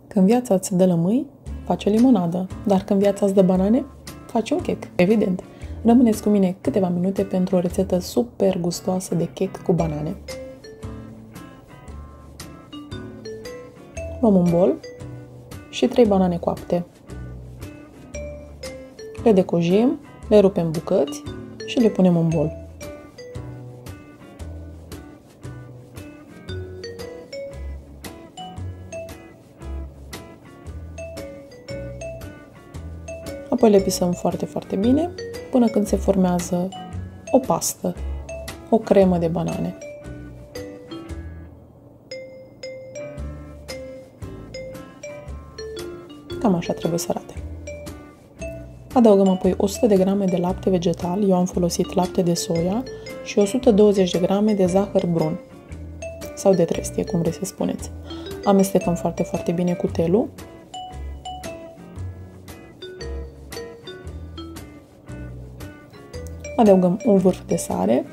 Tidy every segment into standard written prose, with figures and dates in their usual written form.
Când viața îți dă lămâi, faci o limonadă, dar când viața îți dă banane, faci un chec, evident. Rămâneți cu mine câteva minute pentru o rețetă super gustoasă de chec cu banane. Luăm un bol și 3 banane coapte. Le decojim, le rupem în bucăți și le punem în bol. Apoi le pisăm foarte bine până când se formează o pastă, o cremă de banane. Cam așa trebuie să arate. Adăugăm apoi 100 de grame de lapte vegetal, eu am folosit lapte de soia, și 120 de grame de zahăr brun sau de trestie, cum vreți să spuneți. Amestecăm foarte bine cu telul. Adăugăm un vârf de sare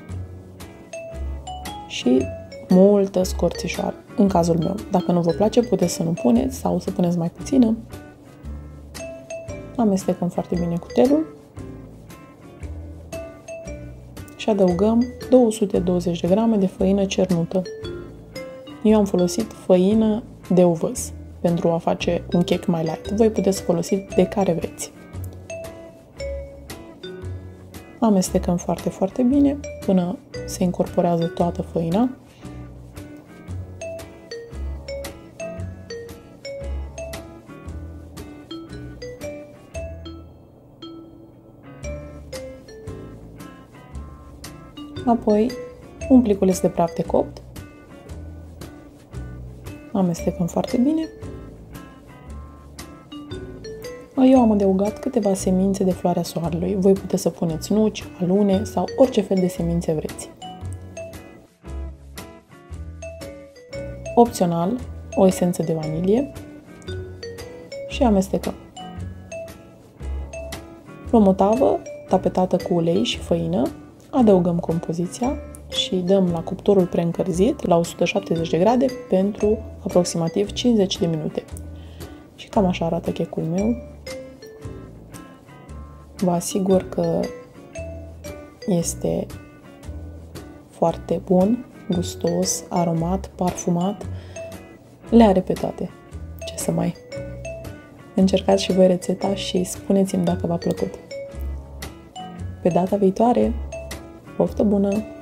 și multă scorțișoară, în cazul meu. Dacă nu vă place, puteți să nu puneți sau să puneți mai puțină. Amestecăm foarte bine cu telul și adăugăm 220 de grame de făină cernută. Eu am folosit făină de ovăz pentru a face un chec mai light. Voi puteți folosi de care vreți. Amestecăm foarte bine până se incorporează toată făina. Apoi un pliculeț de praf de copt. Amestecăm foarte bine. Eu am adăugat câteva semințe de floarea soarelui. Voi puteți să puneți nuci, alune sau orice fel de semințe vreți. Opțional, o esență de vanilie și amestecăm. Luăm o tavă tapetată cu ulei și făină, adăugăm compoziția și dăm la cuptorul preîncălzit la 170 de grade pentru aproximativ 50 de minute. Și cam așa arată checul meu. Vă asigur că este foarte bun, gustos, aromat, parfumat. Le are pe toate. Ce să mai... Încercați și voi rețeta și spuneți-mi dacă v-a plăcut. Pe data viitoare, poftă bună!